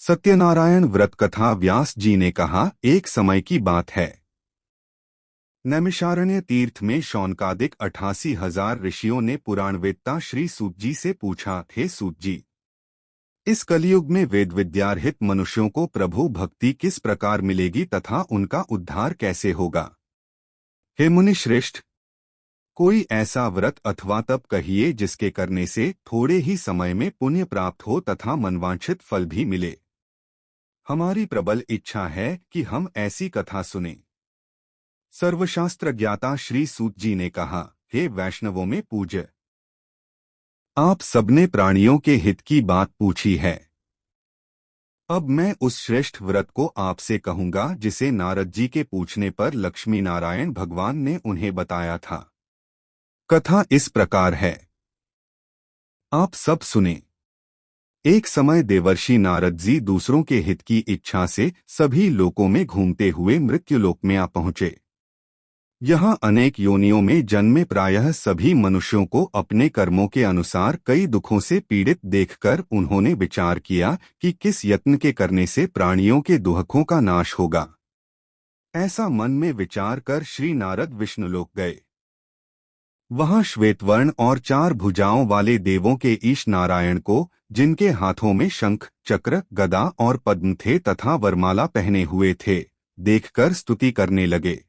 सत्यनारायण व्रत कथा। व्यास जी ने कहा, एक समय की बात है। नैमिषारण्य तीर्थ में शौनकादिक 88,000 ऋषियों ने पुराणवेत्ता श्री सूत जी से पूछा, हे सूत जी, इस कलयुग में वेद विद्यारहित मनुष्यों को प्रभु भक्ति किस प्रकार मिलेगी तथा उनका उद्धार कैसे होगा। हे मुनि श्रेष्ठ, कोई ऐसा व्रत अथवा तप कहिए जिसके करने से थोड़े ही समय में पुण्य प्राप्त हो तथा मनवांछित फल भी मिले। हमारी प्रबल इच्छा है कि हम ऐसी कथा सुनें। सर्वशास्त्र ज्ञाता श्री सूत जी ने कहा, हे वैष्णवों में पूज्य, आप सबने प्राणियों के हित की बात पूछी है। अब मैं उस श्रेष्ठ व्रत को आपसे कहूंगा जिसे नारद जी के पूछने पर लक्ष्मी नारायण भगवान ने उन्हें बताया था। कथा इस प्रकार है, आप सब सुने। एक समय देवर्षि नारद जी दूसरों के हित की इच्छा से सभी लोकों में घूमते हुए मृत्युलोक में आ पहुंचे। यहाँ अनेक योनियों में जन्मे प्रायः सभी मनुष्यों को अपने कर्मों के अनुसार कई दुखों से पीड़ित देखकर उन्होंने विचार किया कि किस यत्न के करने से प्राणियों के दुखों का नाश होगा। ऐसा मन में विचार कर श्री नारद विष्णुलोक गए। वहां श्वेतवर्ण और 4 भुजाओं वाले देवों के ईश नारायण को, जिनके हाथों में शंख, चक्र, गदा और पद्म थे तथा वरमाला पहने हुए थे, देखकर स्तुति करने लगे।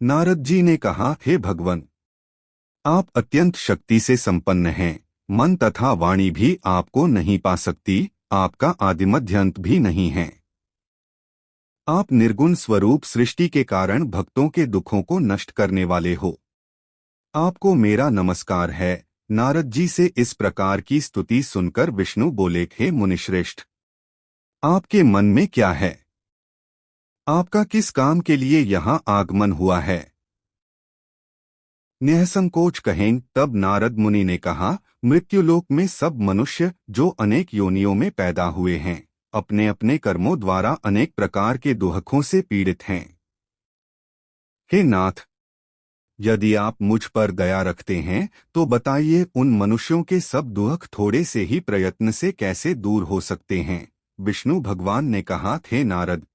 नारद जी ने कहा, हे भगवन, आप अत्यंत शक्ति से संपन्न हैं। मन तथा वाणी भी आपको नहीं पा सकती, आपका आदिमध्यांत भी नहीं है। आप निर्गुण स्वरूप सृष्टि के कारण भक्तों के दुखों को नष्ट करने वाले हो। आपको मेरा नमस्कार है। नारद जी से इस प्रकार की स्तुति सुनकर विष्णु बोले, हे मुनिश्रेष्ठ, आपके मन में क्या है? आपका किस काम के लिए यहाँ आगमन हुआ है? निःसंकोच कहें। तब नारद मुनि ने कहा, मृत्युलोक में सब मनुष्य जो अनेक योनियों में पैदा हुए हैं, अपने अपने कर्मों द्वारा अनेक प्रकार के दुखों से पीड़ित हैं। हे नाथ, यदि आप मुझ पर दया रखते हैं तो बताइए, उन मनुष्यों के सब दुख थोड़े से ही प्रयत्न से कैसे दूर हो सकते हैं। विष्णु भगवान ने कहा, हे नारद,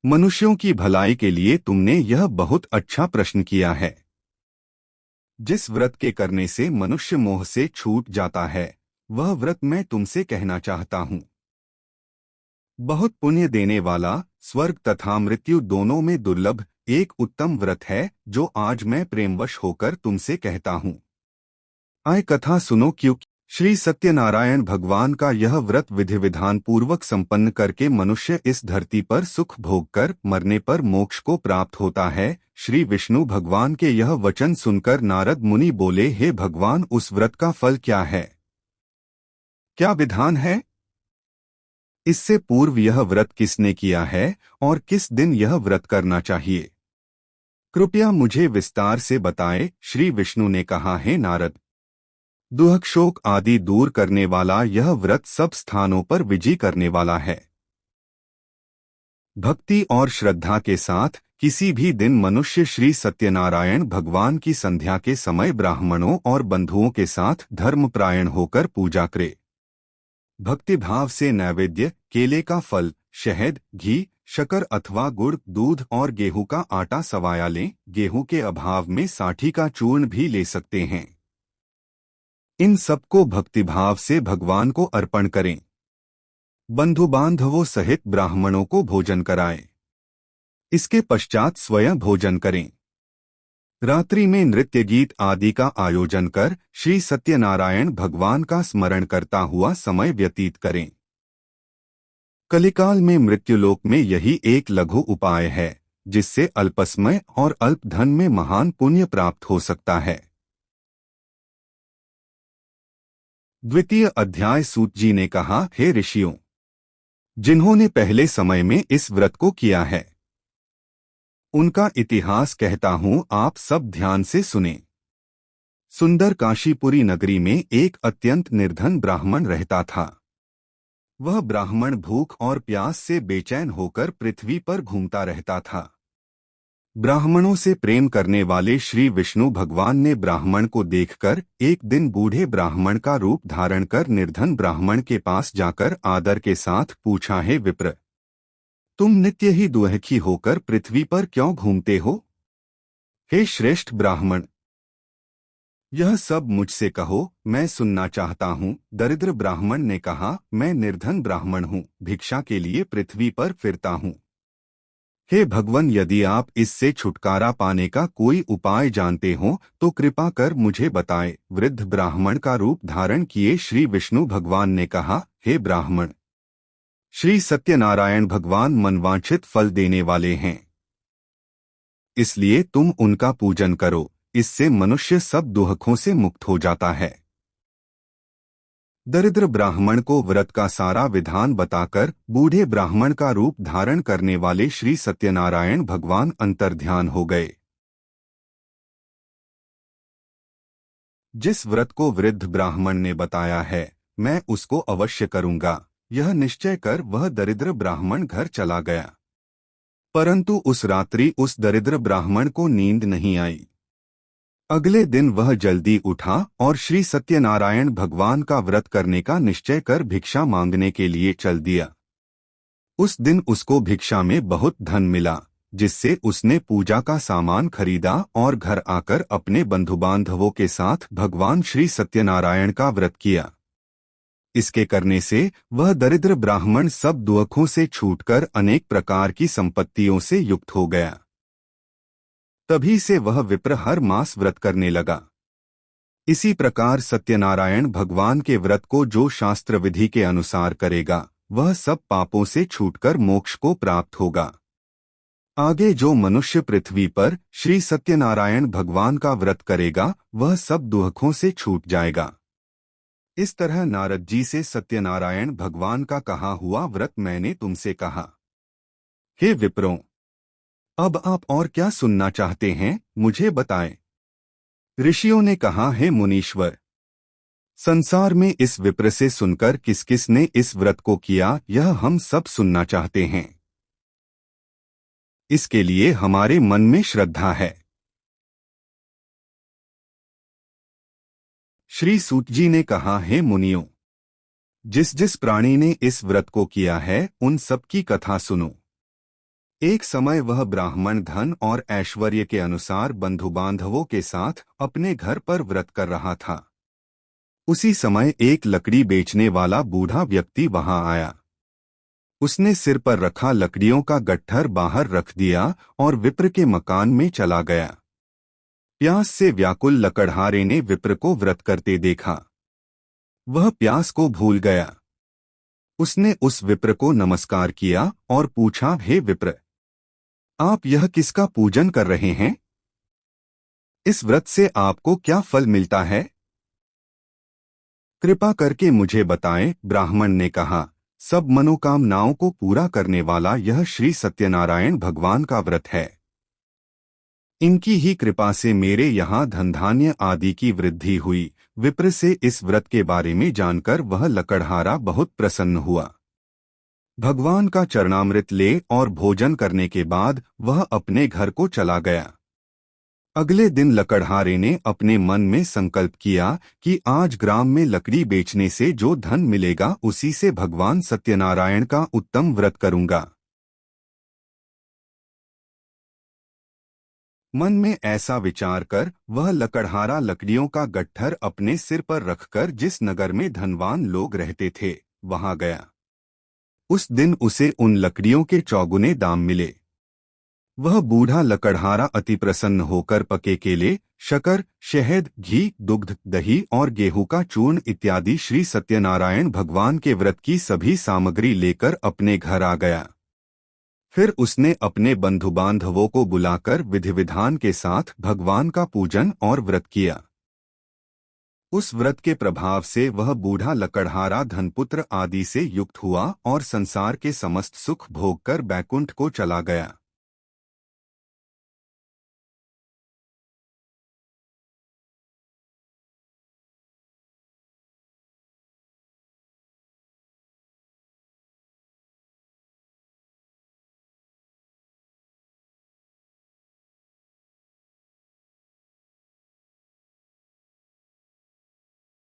मनुष्यों की भलाई के लिए तुमने यह बहुत अच्छा प्रश्न किया है। जिस व्रत के करने से मनुष्य मोह से छूट जाता है, वह व्रत मैं तुमसे कहना चाहता हूँ। बहुत पुण्य देने वाला, स्वर्ग तथा मृत्यु दोनों में दुर्लभ एक उत्तम व्रत है, जो आज मैं प्रेमवश होकर तुमसे कहता हूँ। आए कथा सुनो। क्योंकि श्री सत्यनारायण भगवान का यह व्रत विधि विधान पूर्वक संपन्न करके मनुष्य इस धरती पर सुख भोग कर मरने पर मोक्ष को प्राप्त होता है। श्री विष्णु भगवान के यह वचन सुनकर नारद मुनि बोले, हे भगवान, उस व्रत का फल क्या है? क्या विधान है? इससे पूर्व यह व्रत किसने किया है और किस दिन यह व्रत करना चाहिए? कृपया मुझे विस्तार से बताएं। श्री विष्णु ने कहा, हे नारद, दुख शोक आदि दूर करने वाला यह व्रत सब स्थानों पर विजय करने वाला है। भक्ति और श्रद्धा के साथ किसी भी दिन मनुष्य श्री सत्यनारायण भगवान की संध्या के समय ब्राह्मणों और बंधुओं के साथ धर्मपरायण होकर पूजा करे। भक्तिभाव से नैवेद्य, केले का फल, शहद, घी, शक्कर अथवा गुड़, दूध और गेहूं का आटा सवाया लें। गेहूं के अभाव में साठी का चूर्ण भी ले सकते हैं। इन सबको भक्तिभाव से भगवान को अर्पण करें। बंधु बांधवों सहित ब्राह्मणों को भोजन कराएं। इसके पश्चात स्वयं भोजन करें। रात्रि में नृत्य गीत आदि का आयोजन कर श्री सत्यनारायण भगवान का स्मरण करता हुआ समय व्यतीत करें। कलिकाल में मृत्युलोक में यही एक लघु उपाय है, जिससे अल्प समय और अल्प धन में महान पुण्य प्राप्त हो सकता है। द्वितीय अध्याय। सूत जी ने कहा, हे ऋषियों, जिन्होंने पहले समय में इस व्रत को किया है, उनका इतिहास कहता हूँ, आप सब ध्यान से सुने। सुंदर काशीपुरी नगरी में एक अत्यंत निर्धन ब्राह्मण रहता था। वह ब्राह्मण भूख और प्यास से बेचैन होकर पृथ्वी पर घूमता रहता था। ब्राह्मणों से प्रेम करने वाले श्री विष्णु भगवान ने ब्राह्मण को देखकर एक दिन बूढ़े ब्राह्मण का रूप धारण कर निर्धन ब्राह्मण के पास जाकर आदर के साथ पूछा, हे विप्र, तुम नित्य ही दुखी होकर पृथ्वी पर क्यों घूमते हो? हे श्रेष्ठ ब्राह्मण, यह सब मुझसे कहो, मैं सुनना चाहता हूँ। दरिद्र ब्राह्मण ने कहा, मैं निर्धन ब्राह्मण हूँ, भिक्षा के लिए पृथ्वी पर फिरता हूँ। हे भगवान, यदि आप इससे छुटकारा पाने का कोई उपाय जानते हो तो कृपा कर मुझे बताएं। वृद्ध ब्राह्मण का रूप धारण किए श्री विष्णु भगवान ने कहा, हे ब्राह्मण, श्री सत्यनारायण भगवान मनवांछित फल देने वाले हैं, इसलिए तुम उनका पूजन करो, इससे मनुष्य सब दुखों से मुक्त हो जाता है। दरिद्र ब्राह्मण को व्रत का सारा विधान बताकर बूढ़े ब्राह्मण का रूप धारण करने वाले श्री सत्यनारायण भगवान अंतर्ध्यान हो गए। जिस व्रत को वृद्ध ब्राह्मण ने बताया है, मैं उसको अवश्य करूंगा, यह निश्चय कर वह दरिद्र ब्राह्मण घर चला गया। परंतु उस रात्रि उस दरिद्र ब्राह्मण को नींद नहीं आई। अगले दिन वह जल्दी उठा और श्री सत्यनारायण भगवान का व्रत करने का निश्चय कर भिक्षा मांगने के लिए चल दिया। उस दिन उसको भिक्षा में बहुत धन मिला, जिससे उसने पूजा का सामान खरीदा और घर आकर अपने बंधु बांधवों के साथ भगवान श्री सत्यनारायण का व्रत किया। इसके करने से वह दरिद्र ब्राह्मण सब दुखों से छूटकर अनेक प्रकार की संपत्तियों से युक्त हो गया। तभी से वह विप्र हर मास व्रत करने लगा। इसी प्रकार सत्यनारायण भगवान के व्रत को जो शास्त्र विधि के अनुसार करेगा, वह सब पापों से छूटकर मोक्ष को प्राप्त होगा। आगे जो मनुष्य पृथ्वी पर श्री सत्यनारायण भगवान का व्रत करेगा, वह सब दुखों से छूट जाएगा। इस तरह नारद जी से सत्यनारायण भगवान का कहा हुआ व्रत मैंने तुमसे कहा। हे विप्रों, अब आप और क्या सुनना चाहते हैं, मुझे बताएं। ऋषियों ने कहा, हे मुनीश्वर, संसार में इस विप्र से सुनकर किस किस ने इस व्रत को किया, यह हम सब सुनना चाहते हैं। इसके लिए हमारे मन में श्रद्धा है। श्री सूत जी ने कहा, हे मुनियों, जिस जिस प्राणी ने इस व्रत को किया है, उन सब की कथा सुनो। एक समय वह ब्राह्मण धन और ऐश्वर्य के अनुसार बंधु बांधवों के साथ अपने घर पर व्रत कर रहा था। उसी समय एक लकड़ी बेचने वाला बूढ़ा व्यक्ति वहां आया। उसने सिर पर रखा लकड़ियों का गट्ठर बाहर रख दिया और विप्र के मकान में चला गया। प्यास से व्याकुल लकड़हारे ने विप्र को व्रत करते देखा। वह प्यास को भूल गया। उसने उस विप्र को नमस्कार किया और पूछा, हे विप्र, आप यह किसका पूजन कर रहे हैं? इस व्रत से आपको क्या फल मिलता है? कृपा करके मुझे बताएं। ब्राह्मण ने कहा, सब मनोकामनाओं को पूरा करने वाला यह श्री सत्यनारायण भगवान का व्रत है। इनकी ही कृपा से मेरे यहाँ धन धान्य आदि की वृद्धि हुई। विप्र से इस व्रत के बारे में जानकर वह लकड़हारा बहुत प्रसन्न हुआ। भगवान का चरणामृत ले और भोजन करने के बाद वह अपने घर को चला गया। अगले दिन लकड़हारे ने अपने मन में संकल्प किया कि आज ग्राम में लकड़ी बेचने से जो धन मिलेगा उसी से भगवान सत्यनारायण का उत्तम व्रत करूंगा। मन में ऐसा विचार कर वह लकड़हारा लकड़ियों का गट्ठर अपने सिर पर रखकर जिस नगर में धनवान लोग रहते थे, वहां गया। उस दिन उसे उन लकड़ियों के चौगुने दाम मिले। वह बूढ़ा लकड़हारा अति प्रसन्न होकर पके केले, शक्कर, शहद, घी, दुग्ध, दही और गेहूं का चूर्ण इत्यादि श्री सत्यनारायण भगवान के व्रत की सभी सामग्री लेकर अपने घर आ गया। फिर उसने अपने बंधु बांधवों को बुलाकर विधि विधान के साथ भगवान का पूजन और व्रत किया। उस व्रत के प्रभाव से वह बूढ़ा लकड़हारा धनपुत्र आदि से युक्त हुआ और संसार के समस्त सुख भोग कर बैकुंठ को चला गया।